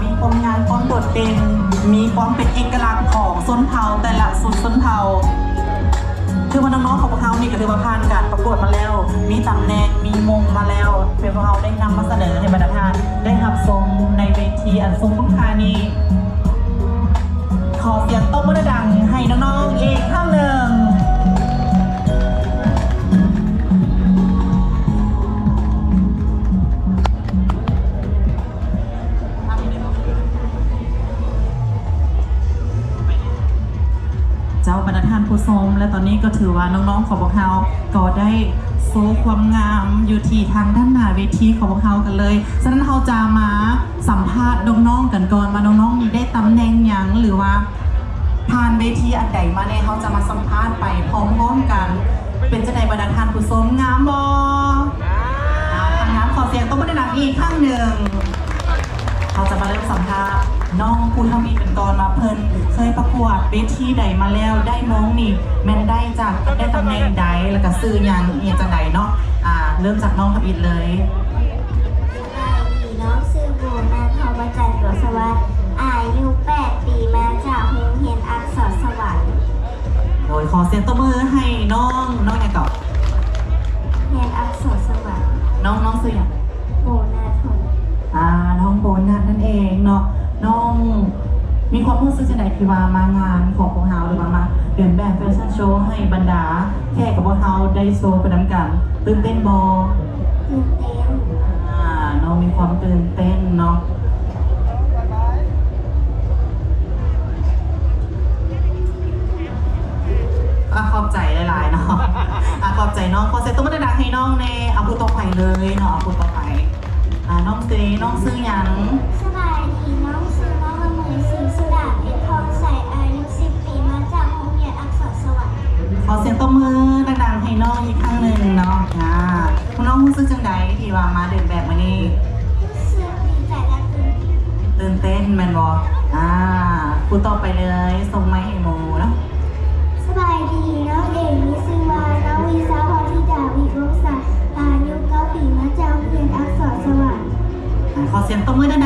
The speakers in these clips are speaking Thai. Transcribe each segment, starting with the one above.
มีความงามความโดดเด่นมีความเป็นเอกลักษณ์ของชนเผ่าแต่ละสุดชนเผ่าคือว่าน้องๆของพวกเขานี่ก็ถือว่าผ่านการประกวดมาแล้วมีตำแหน่งมีมงมาแล้วเป็นพวกเขาได้นำมาเสนอให้บรรดาท่านได้รับชมในเวทีอันทรงคุณค่านี้ขอเสียงตบมือดังให้น้องๆอีกครั้งหนึ่งเจ้าบรรดาท่านผู้ชมและตอนนี้ก็ถือว่าน้องๆของพวกเราก็ได้โชว์ความงามอยู่ที่ทางด้านหน้าเวทีของพวกเรากันเลยฉะนั้นเราจะมาสัมภาษณ์น้องๆกันก่อนมาน้องๆมีได้ตำแหน่งอย่างหรือว่าผ่านเวทีอันใดมาเนี่ยเขาจะมาสัมภาษณ์ไปพร้อมๆกันเป็นจะในบรรดาท่านผู้ชมงามบอทางน้ำขอเสียงต้องมาได้หนักอีกข้างหนึ่งเขาจะมาเริ่มสัมภาษณ์น้องคุณทวีเป็นกรมาเพิ่นเคยประกวดเวทีใดมาแล้วได้มงนี่แม่นได้จากได้ตำแหน่งใดแล้วก็ซื้ออย่างเอียจังใดเนาะเริ่มจากน้องทวีเลยน้องซื้อโบนาทองมาจากตัวสวัสดิ์อายุ8 ปีมาจากโรงเรียนอักษรสวรรค์โดยขอเสียงตบมือให้น้องอย่างก่อนเรียนอักษรสวรรค์น้องซื้ออย่างโบนาทองน้องโบนัสนั่นเองเนาะน้องมีความรู้สึกจังใดที่ว่ามางานของพวกเราหรือว่ามาเดินแบบแฟชั่นโชว์ให้บรรดาแขกกับพวกเราได้โชว์ไปนำกันตื่นเต้นบอตื่นเต้นน้องมีความตื่นเต้นเนาะขอบใจหลายๆเนาะขอบใจน้องขอเซตตัวมาดังให้น้องในเอาพูดต่อไปเลยเนาะเอาพูดต่อไปน้องซื้ออย่างสบายดีน้องซื้อน้องละเมยสีสุดาเพชรทองใสอายุ10 ปีมาจากโรงเรียนอักษรสวรรค์ขอเสียงตบมือดังๆให้น้องอีกครั้งหนึ่งเนาะน้องรู้สึกจังใดที่ว่ามาเดินแบบมานี่รู้สึกดีใจและตื่นเต้นแมนบอพูดต่อไปเลยส่งไม้ให้โมเนาะสบายดีน้องเอกมีชื่อว่าน้องวีซาพรธิดาวิวงศ์ศักดิ์อายุ9 ปีมาจากโรงเรียนอักษรสวรรค์ขอเสียงตบมือดั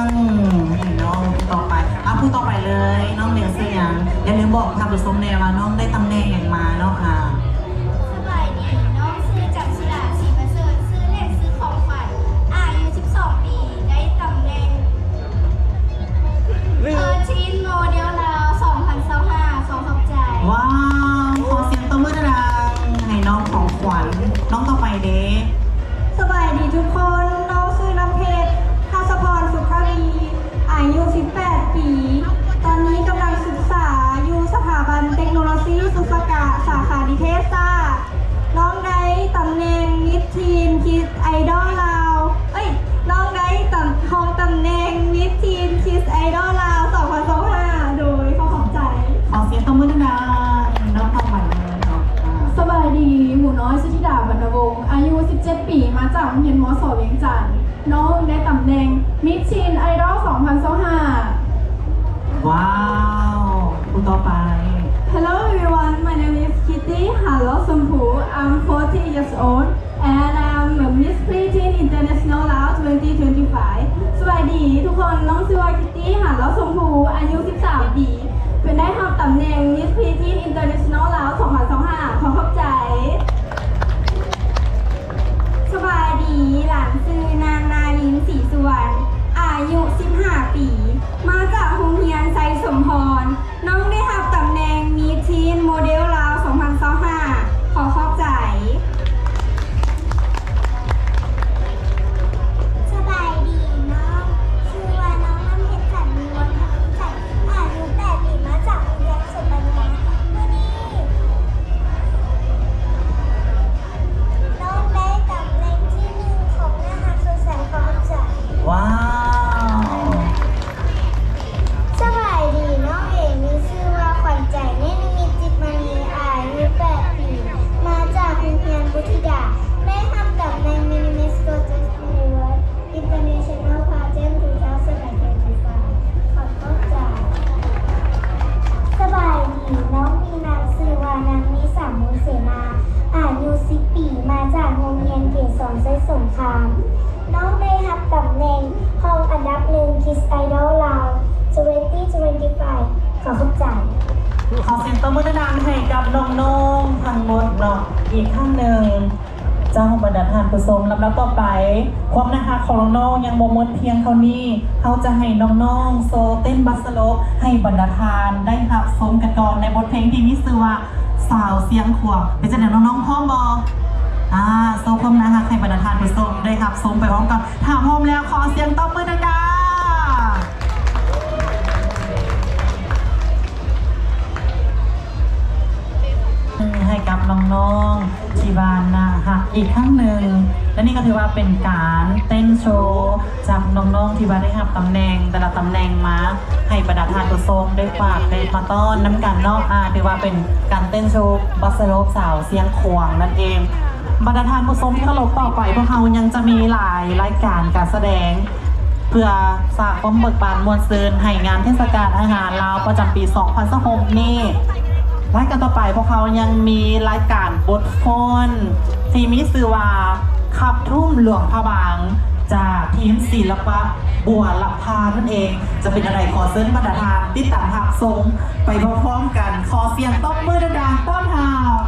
งๆให้น้องพูดต่อไปพูดต่อไปเลยน้องเรียนเสียงอย่าลืมบอกทางผู้ชมแนวว่าน้องได้ตำแหน่งอย่างมาเนาะสบายดีน้องซื้อจากศิลาศรีประเสริฐซื้อเล่นซื้อของขวัญอายุ12 ปีได้ตำแหน่งทีนโมเดลลาว2025ขอขอบใจว้าวขอเสียงตบมือดังๆให้น้องของขวัญน้องต่อไปเด้สบายดีทุกคนน้องซื้อน้ำเพชรทัศพรสุขวีอายุ18 ปีตอนนี้กำลังศึกษาอยู่สถาบันเทคโนโลยีสุสกะสาขานิเทศศาสตร์น้องได้ตำแหน่งมิสทีนคิสไอดอลลาวน้องได้ตำแหน่งมิสทีนคิสไอดอลลาว2025โดยขอบใจขอเสียงตบมือดังๆน้องทำใหม่เลยเนาะสบายดีหมูน้อยสุธิดาบรรณวงศ์อายุ17 ปีมาจากโรงเรียนมส.เวียงจันทร์น้องได้ตำแหน่งมิสทีนไอดอล2025ว้าวผู้ต่อไป Hello everyone my name is Kitty Hello Sumpu I'm 40 years old and I'm Miss Preteen International Laos 2025 สวัสดีทุกคนน้องชื่อว่า Kitty Hello Sumpu อายุ13 ปีเป็นได้รับตำแหน่ง Miss Preteen International Laos 2025ขอขอบใจสบายดีหลานชื่อนางนาลินศรีสุวรรณอายุ15 ปีมาจากโรงเรียนไซสมพรน้องได้รับตำแหน่งมิสทีนโมเดลลาว2025ขอขอบใจสบายดีน้องชื่อว่าน้องน้ำเพชรจันทร์มีวันทำใจอายุ8 ปีมาจากโรงเรียนสุพรรณบุรีวันนี้ ขอขอบใจ ขอเสียงตบมือดังๆให้กับน้องๆทั้งหมดเนาะอีกครั้งหนึ่งเจ้าบรรดาท่านผู้ชมลำดับต่อไปความน่ารักของน้องๆยังบ่หมดเพียงเท่านี้เขาจะให้น้องๆโซเต้นบัสโลปให้บรรดาทานได้รับชมกันก่อนในบทเพลงที่มีชื่อว่าสาวเสียงขวบเป็นจะไหนน้องๆพร้อมบอโซความน่ารักให้บรรดาทานผู้ชมได้รับชมไปพร้อมกันถ้าพร้อมแล้วขอเสียงตบมือดังๆให้กับน้องๆที่บ้านนะคะอีกครั้งหนึ่งและนี่ก็ถือว่าเป็นการเต้นโชว์จากน้องๆที่บ้านได้รับตำแหน่งแต่ละตำแหน่งมาให้บรรดาทานผู้ชมได้ฝากได้มาต้อนน้ำกันเนอกถือว่าเป็นการเต้นโชว์บัสโลปสาวเสียงขวางนั่นเองบรรดาทานผู้ชมที่เคารพต่อไปพวกเขายังจะมีหลายรายการการแสดงเพื่อสร้างความเบิกบานมวลซืนให้งานเทศกาลอาหารลาวประจำปี2026นี้รายการต่อไปพวกเขายังมีรายการบทฟอนที่มีชื่อว่าขับทุ่มหลวงพระบางจากทีมศิลปะบัวลับพานั่นเองจะเป็นอะไรขอเชิญบรรดาทานติดตามหักทรงไปพร้อมๆกันขอเสียงตบมือดังๆต้อนรับ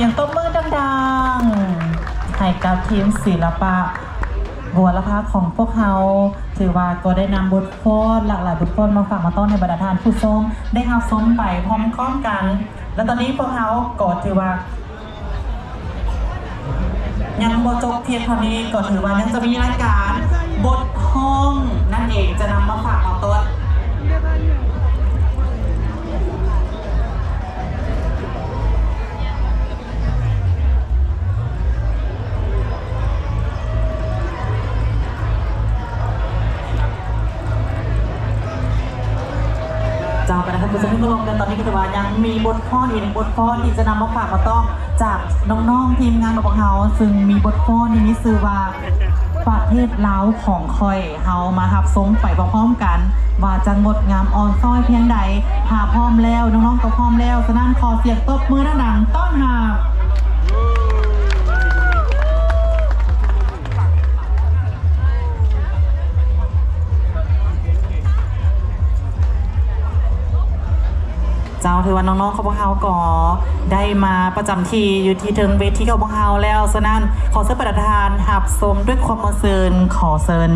ยงตบมือดังๆให้กับทีมศิลปะบัวละพาของพวกเขาถือว่าก็ได้นำบทโพสหลากหลายบทโพสมาฝากมาต้อนในบรรดาทานผู้ชมได้รับชมไปพร้อมๆกัน และตอนนี้พวกเขาก็ถือว่ายังบทจบเพียงเท่านี้ก็ถือว่ายังจะมีรายการบทห้องนั่นเองจะนำมาฝากมาต้นเจ้าไปนะครับคุณผู้ชมที่เคารพกันตอนนี้ก็ถือว่ายังมีบทข้ออีกหนึ่งบทข้อที่จะนำมาฝากมาต้องจากน้องๆทีมงานของเขาซึ่งมีบทข้อนี้มีชื่อว่าประเทศลาวของคอยเฮามาหับทรงไปพร้อมๆกันว่าจะงดงามอ่อนซ้อยเพียงใดหาพร้อมแล้วน้องๆก็พร้อมแล้วฉะนั้นขอเสียงตบมือดังๆต้อนรับเจ้าถือว่าน้องๆของพวกเขาก็ได้มาประจำที่อยู่ที่เทิงเวทีของพวกเขาแล้วฉะนั้นขอเชิญประธานหับสมด้วยความมเซินขอเชิญ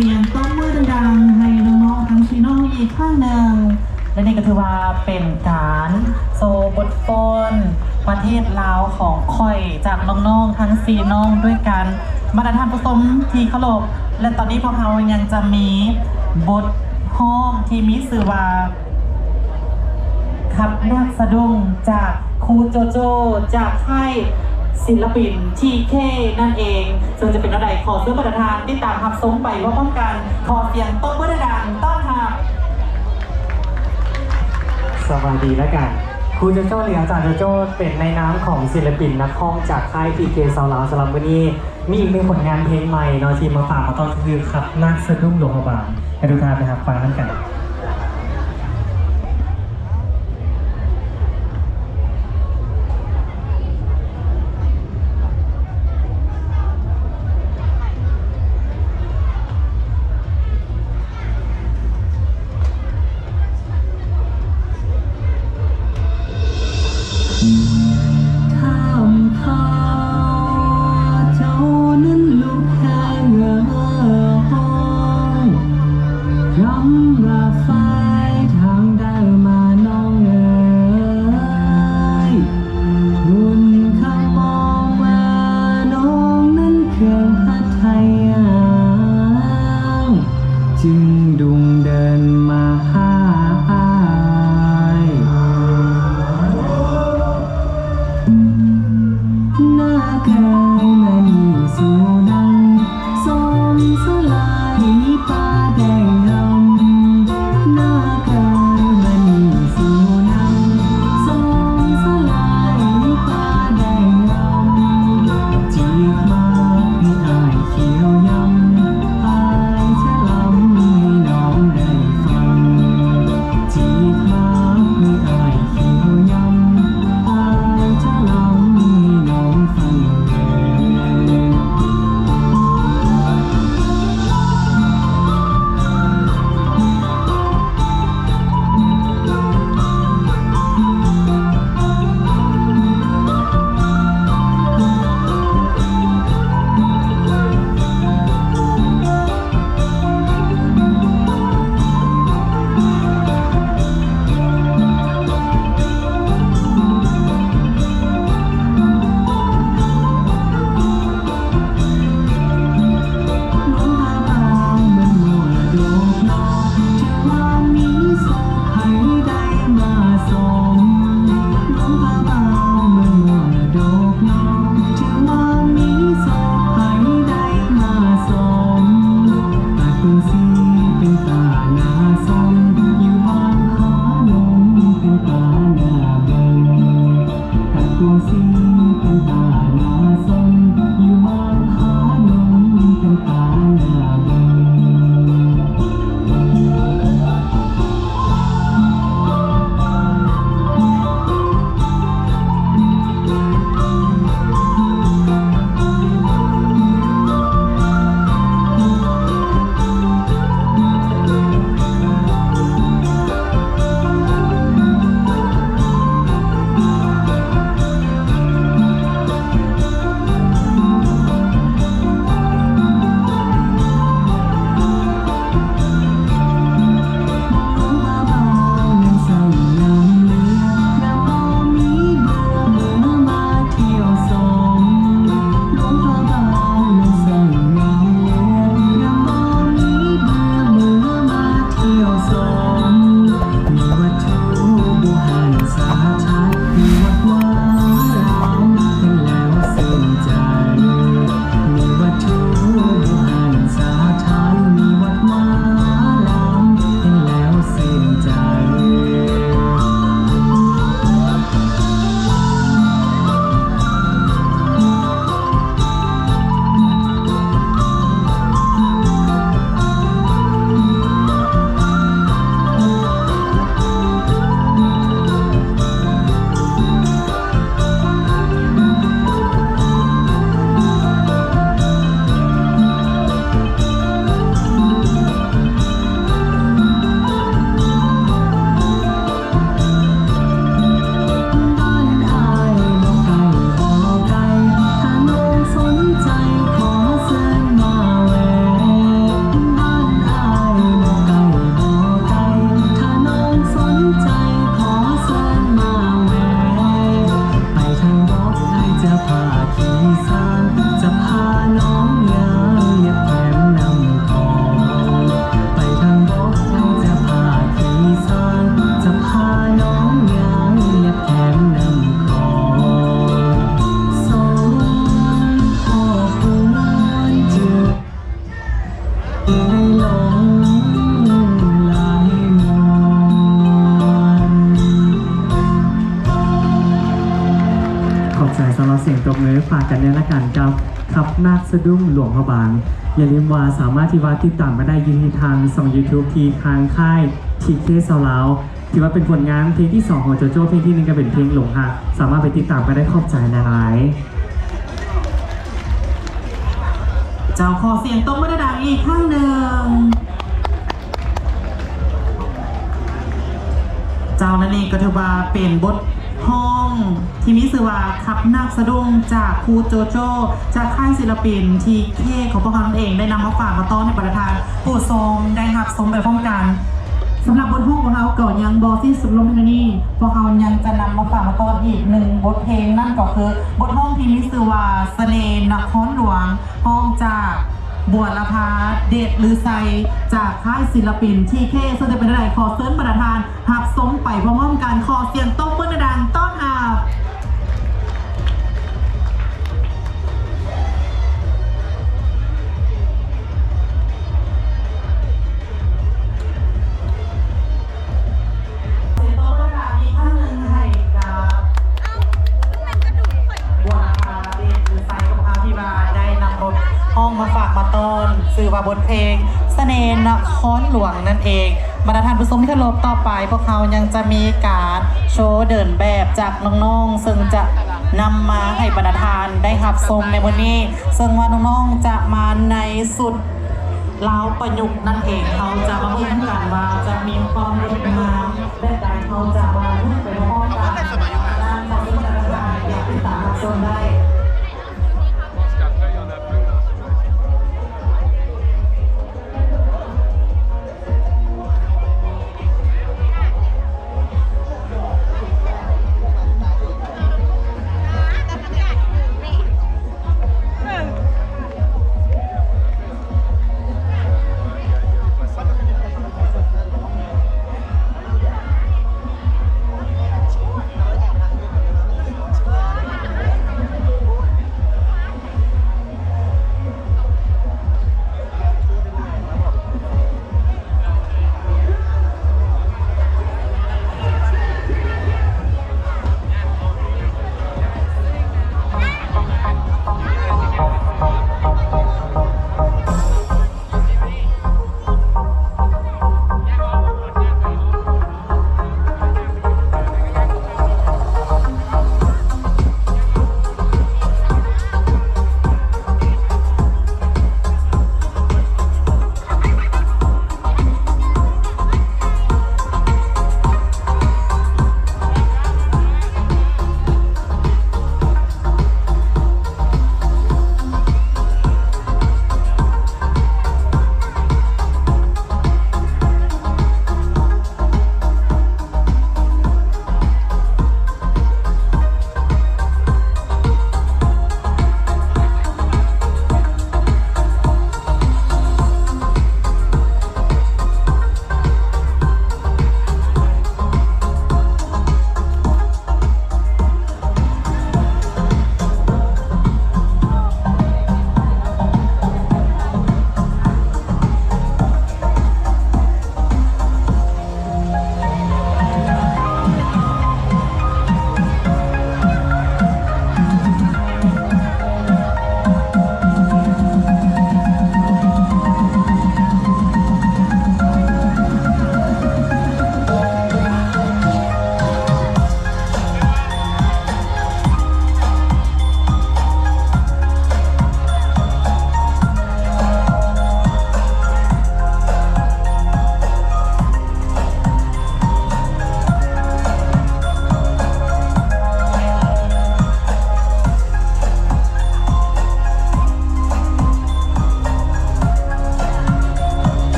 เสียงต้มมือดังๆให้น้องๆทั้งพี่น้องอีกข้างหนึ่งและนี่ก็ถือว่าเป็นการโซบทฟอนประเทศลาวของค่อยจากน้องๆทั้ง4น้องด้วยกันมาตรฐานผสมที่เคารพและตอนนี้พวกเรายังจะมีบทห้องที่มีสื่อว่าขับนักสะดุ้งจากครูโจโจจากค่ายศิลปินทีเคนั่นเองซึ่งจะเป็นอะไรขอซื้อประธานติดตามทับซุ้มไปว่าพร้อมกันขอเสียงต้นเพื่อดังต้อนรับ สวัสดีแล้วกันครูโจโจ้หรืออาจารย์โจโจ้เป็นในน้ำของศิลปินนักร้องจากค่ายพีเคซาวลาวสำหรับวันนี้มีอีกหนึ่งผลงานเพลงใหม่เนาะที่มาฝากมาตอนคือขับนักสะดุ้งหลวงพระบางให้ทุกท่านนะครับฟังนั่นกันข้ามข้าเจ้านั้นลูกแค่เงาห้องรำรา ยงตบมือฝากกันเนี่ยละกันกับขับนาคสะดุ้งหลวงพระบางอย่าลืมว่าสามารถที่ว่าติดตามมาได้ยินทางช่อง YouTube ที่ทางค่าย TK Sound ที่ว่าเป็นผลงานเพลงที่ 2 ของโจโจ้เพลงที่ 1ก็เป็นเพลงหลงหักสามารถไปติดตามไปได้ขอบใจหลายๆ เจ้าขอเสียงตบมือดังๆอีกครั้งหนึ่งเจ้านั่นเองก็ถือว่าเป็นบทห้องที่มีชื่อว่าขับนาคสะดุ้งจากครูโจโจ้จากค่ายศิลปินทีเคของพวกเขานั่นเองได้นำมาฝากมาต้อนในประธานผู้ทรงได้หับสมไปพร้อมกันสำหรับบทห้องของเขาก่อนยังบอซี่สุดลมพินีพวกเขายังจะนำมาฝากมาต้อนอีกหนึ่งบทเพลงนั่นก็คือบทห้องที่มีชื่อว่าเสน่ห์นครหลวงห้องจากบัวละพาเดชลือไซจากค่ายศิลปินทีเคซึ่งจะเป็นอะไรขอเซิร์นประธานหับสมไปพร้อมๆกันขอเสียงตบมือดังต้อนรับ ห้องมาฝากมาต้อนสื่อว่าบทเพลงเสน่ห์นครหลวงนั่นเองบรรดาท่านผู้ชมที่เคารพต่อไปพวกเขายังจะมีการโชว์เดินแบบจากน้องๆซึ่งจะนำมาให้บรรดาท่านได้รับชมในวันนี้ซึ่งว่าน้องๆจะมาในสุดลาวประยุกต์นั่นเองเขาจะมาเบิ่งกันว่าจะมีความงดงามแบบใดเขาจะมาลุ้นไปพร้อมกันด้านของบรรดาท่านอยากติดตามรับชมได้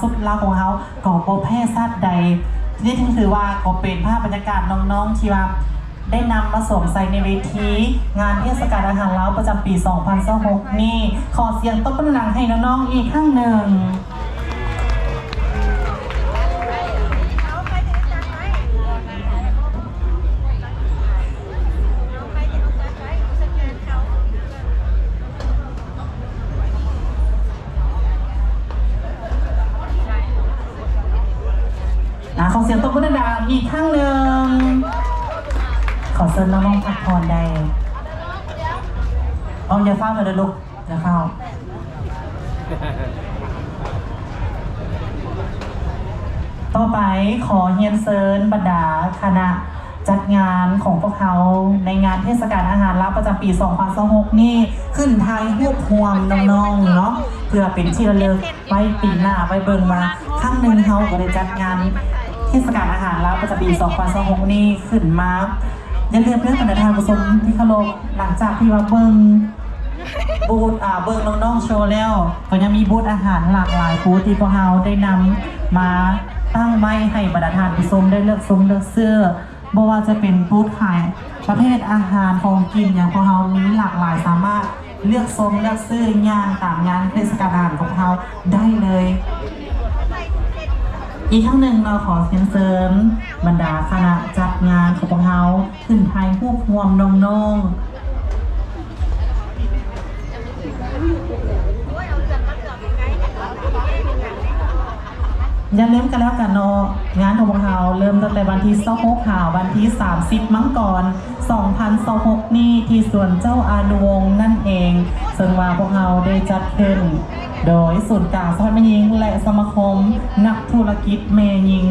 สุดลาวของเขาก็บ่แพ้สัตว์ใดนี่ถือว่าก็เป็นภาพบรรยากาศน้องๆที่ว่าได้นำมาสวมใส่ในเวทีงานเทศกาลอาหารลาวประจำปี 2026 นี่ขอเสียงตบมือดังให้น้องๆอีกครั้งหนึ่งขอเสียงตบมือดังอีกครั้งหนึ่งขอเชิญน้องๆพักผ่อนได้อย่าเฝ้าเลยลูกอย่าเฝ้าต่อไปขอเฮียนเซิร์นบรรดาคณะจัดงานของพวกเขาในงานเทศกาลอาหารลาวประจำปี 2026 นี่ขึ้นไทยรวบรวมน้องๆเนาะเพื่อเป็นที่ระลึกไว้ปีหน้าไว้เบิ่งมาครั้งหนึ่งเขาก็ได้จัดงานเทศกาลอาหารลาวประจำปี 2026 นี่ขึ้นมาอย่าลืมเพื่อนบรรดาท่านผู้ชมที่เคารพหลังจากที่ว่าเบิ่งบูธเบิ่งน้องๆโชว์แล้วก็ยังมีบูธอาหารหลากหลายบูธที่พวกเราได้นำมาตั้งไว้ให้บรรดาท่านผู้ชมได้เลือกชมเลือกเสื้อบ่ว่าจะเป็นบูธขายประเภทอาหารของกินอย่างพวกเรามีหลากหลายสามารถเลือกชมเลือกซื้อย่างตามงานเทศกาลอาหารของเราได้เลยอีกทั้งหนึ่งเราขอเชิญเสริมบรรดาคณะจัดงานของพวกเราขึ้นไทยรวบรวมน้องๆอย่าลืมกันแล้วกันเนาะงานของพวกเราเริ่มตั้งแต่วันที่26ข่าววันที่30มังกร2026นี่ที่สวนเจ้าอานุวงศ์นั่นเองซึ่งว่าพวกเราได้จัดขึ้นโดยศูนย์กลางสภาแม่หญิงและสมาคมนักธุรกิจแม่หญิง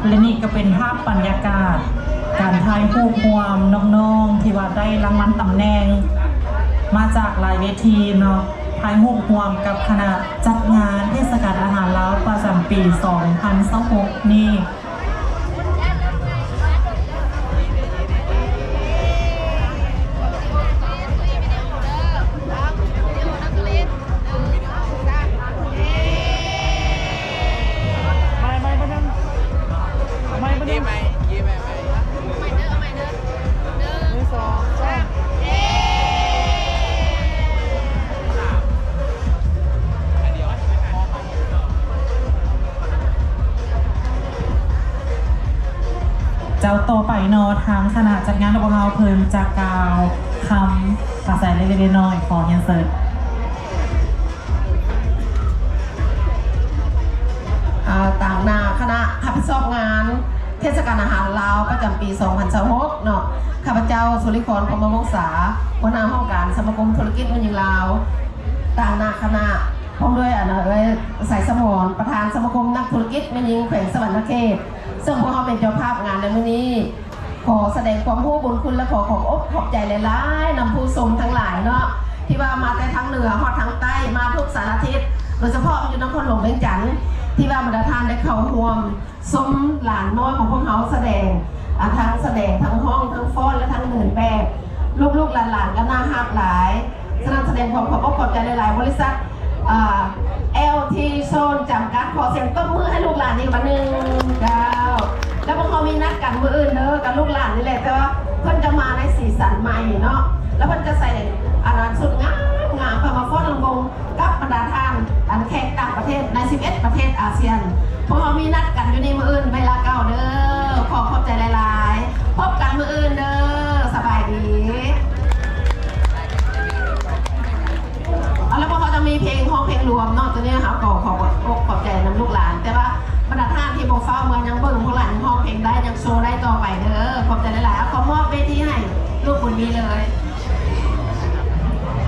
และนี่ก็เป็นภาพบรรยากาศการถ่ายรูปรวมน้องๆที่ว่าได้รางวัลตำแหน่งมาจากหลายเวทีเนาะถ่ายรูปรวมกับคณะจัดงานเทศกาลอาหารลาวประจำปี 2026 นี่เจ้าต่อไปเนาะทางคณะจัดงานของเราเพิ่นจะกล่าวคำภาษาเล็กๆน้อยๆขอเฮียนเสิร์ตต่างนาคณะรับผิดชอบงานเทศกาลอาหารลาวประจำปี 2026 เนาะข้าพเจ้าสุริพรพรหมวงศาหัวหน้าห้องการสมาคมธุรกิจแม่หญิงลาวต่างนาคณะพร้อมด้วยสายสมรประธานสมาคมนักธุรกิจแม่หญิงแขวงสวรรณเขตซึ่งพวกเขาเป็นเจ้าภาพงานในวันนี้ขอแสดงความรู้บุญคุณและขอบใจหลายๆนำผู้ชมทั้งหลายเนาะที่ว่ามาแต่ทั้งเหนือฮอดทั้งใต้มาทุกสารทิศโดยเฉพาะอยู่นครหลวงเวียงจันทร์ที่ว่าบรรดาท่านได้เข้าร่วมชมหลานน้อยของพวกเขาแสดงทั้งแสดงทั้งห้องทั้งฟ้อนและทั้งเดินแบบลูกๆหลานๆก็น่าฮักหลายแสดงความขอบใจหลายๆบริษัทLT โซนจำกัดขอเสียงตบมือให้ลูกหลานอีกวันหนึ่งแล้วพวกเขามีนัดกันมืออื่นเด้อกับลูกหลานนี่แหละแต่ว่าเพิ่นจะมาในสีสันใหม่เนาะแล้วเพิ่นจะใส่ชุดงามพามาฟ้อนลำวงกับบรรดาท่านแขกต่างประเทศใน11ประเทศอาเซียนพวกเขามีนัดกันอยู่ในมืออื่นเวลาเก่าเด้อขอบใจหลายๆพบกันมืออื่นเด้อสบายดีแล้วพวกเขาจะมีเพลงห้องเพลงรวมนอกจากนี้ครับขอบใจน้ำลูกหลานแต่ว่าบรรดาท่านที่บอกเฝ้าเมืองยังเบิ่งพวกหลานห้องเพลงได้ยังโชว์ได้ต่อไปเด้อขอบใจหลายๆขอมอบเวทีให้ลูกคนนี้เลย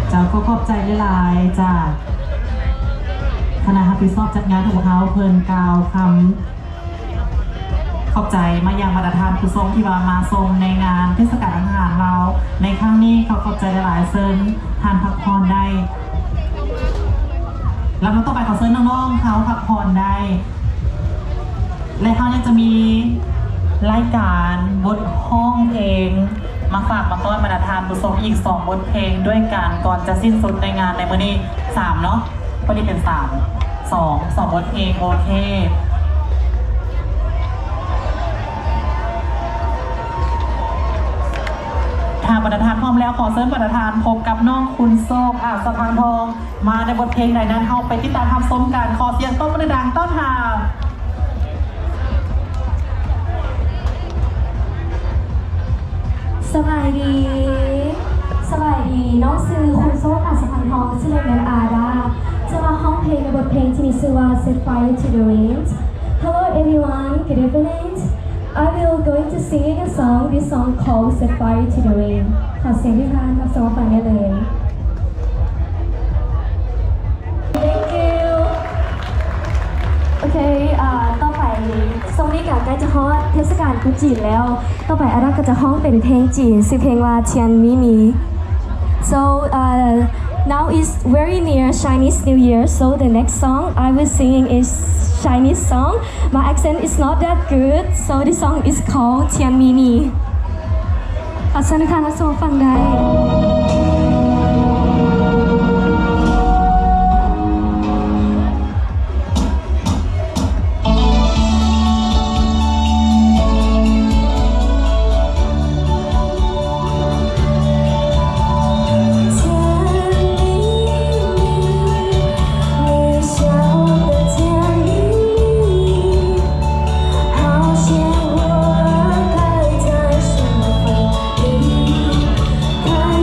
เจ้าก็ขอบใจหลายๆจากคณะรับผิดชอบจัดงานของเขาเพิ่นกล่าวคำขอบใจมายังบรรดาท่านผู้ชมที่มาชมในงานเทศกาลอาหารเราในครั้งนี้เขาขอบใจหลายๆเซินทานพักผ่อนได้แล้วต่อไปขอเซินน้องๆเขาพักผ่อนได้และเขายังจะมี รายการบทห้องเพลงมาฝากมาต้อนบรรดาทานผู้ชมอีก2บทเพลงด้วยกันก่อนจะสิ้นสุดในงานในมื้อนี้3เนาะพอดีเป็น2บทเพลงโอเคทางบรรดาทานพร้อมแล้วขอเชิญบรรดาทานพบกับน้องคุณโซกสะพานทองมาในบทเพลงไหนนั้นเอาไปติดตามทำส้มกันขอเสียงต้นบรรดังต้อนหา สบายดีน้องซื้อคุณโซอัศพันทองชื่อเล่นอาดาจะมาห้องเพลงในบทเพลงที่มีชื่อว่า Set Fire to the Wind Hello everyone, good evening I will going to sing a song, this song called Set Fire to the Wind ขอเสียงที่ท่านรับฟังฟังได้เลย Thank you โอเคต่อไปช่วงนี้ก็ใกล้จะฮอตเทศกาลกุจีนแล้ว ต่อไปอาราก็จะฮ้องเป็นเพลงจีนชื่อเพลงว่าเทียนมิมี So now is very near Chinese New Year so the next song I will sing is Chinese song my accent is not that good so this song is called เทียนมิมีขอเชิญค่ะนักโซฟังได้ 看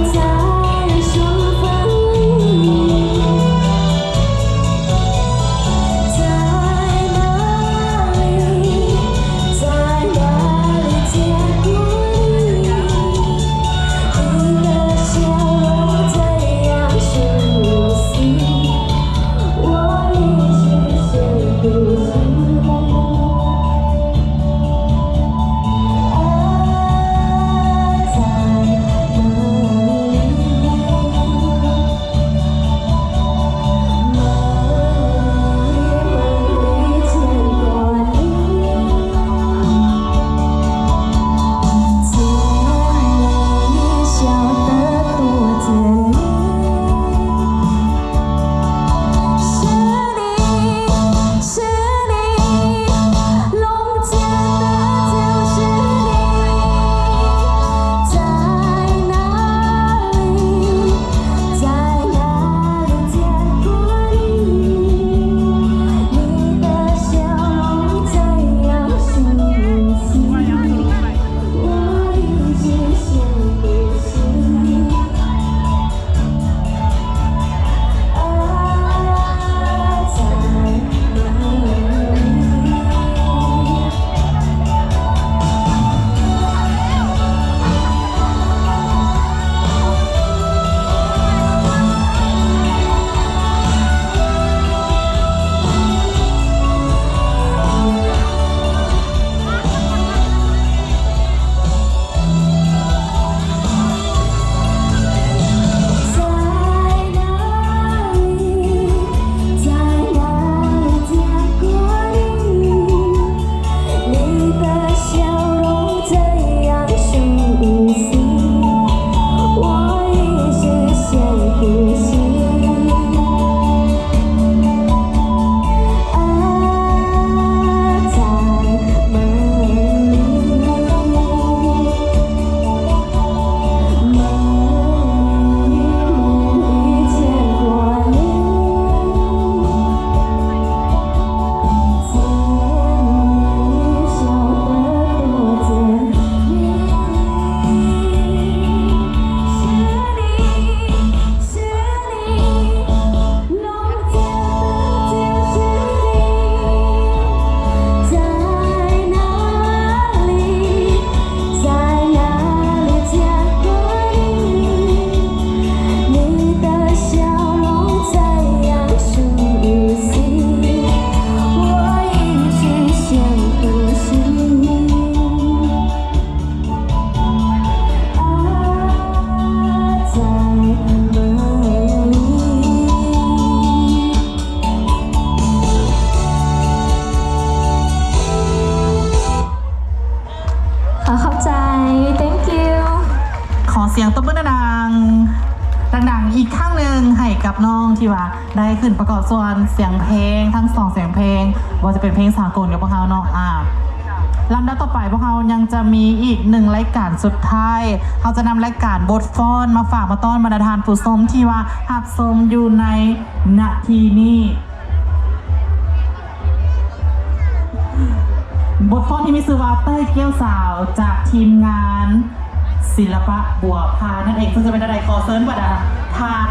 เสียงตบมือดังอีกข้างหนึ่งให้กับน้องที่ว่าได้ขึ้นประกอบส่วนเสียงเพลงทั้งสองเสียงเพลงว่าจะเป็นเพลงสากลกับพวกเขาเนาะลำดับต่อไปพวกเขายังจะมีอีกหนึ่งรายการสุดท้ายเขาจะนำรายการบทฟ้อนมาฝากมาต้อนบรรดาทานผู้ชมที่ว่าหับชมอยู่ในนาทีนี้บทฟ้อนที่มีชื่อว่าเต้ยเกี้ยวสาวจากทีมงานศิลปะบัวพานั่นเองซึ่งจะเป็นอะไรขอเซิร์นบรรดาทาน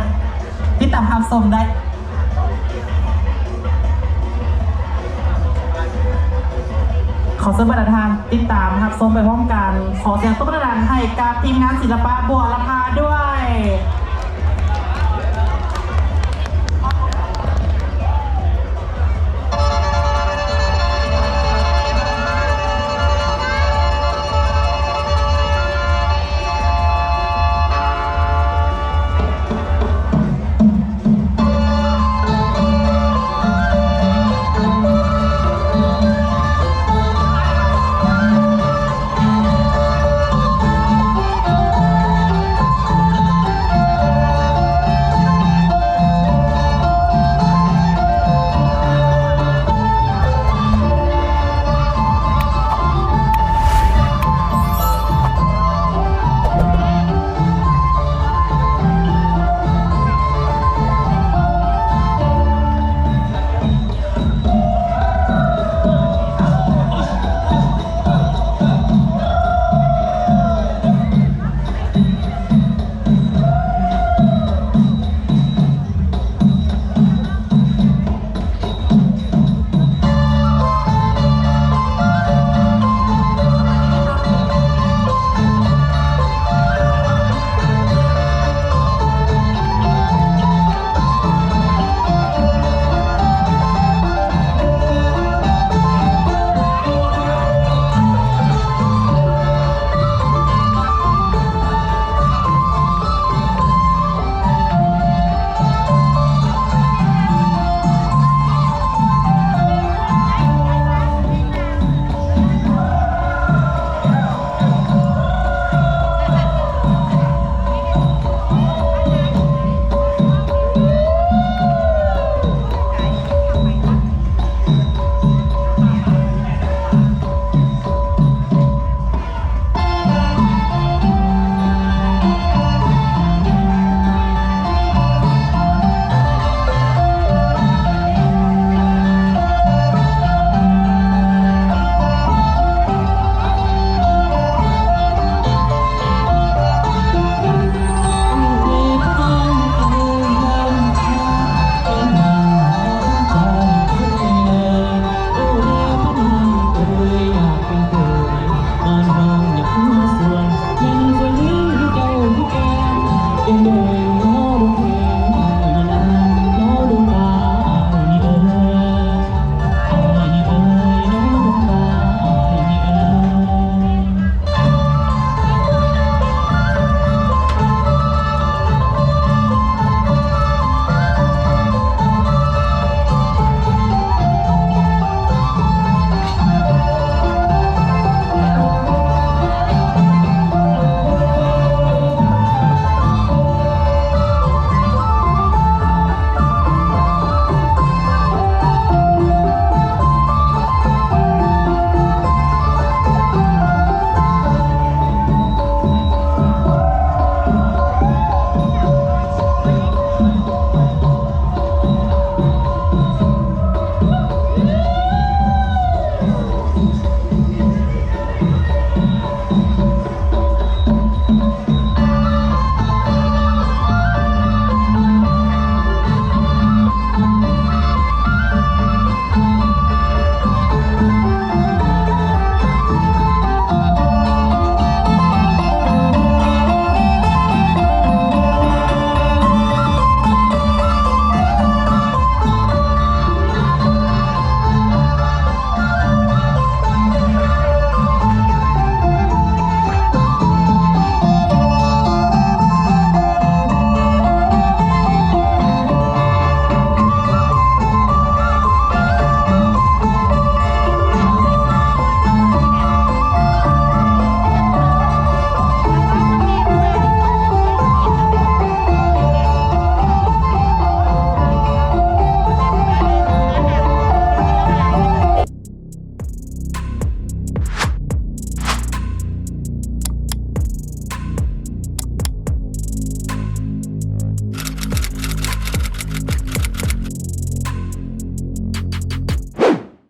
ที่ตามหับชมได้ขอเชิญบรรดาทานติดตามครับชมไปพร้อมกันขอเสียงต้นกระดานให้กับทีมงานศิลปะบัวละพาด้วย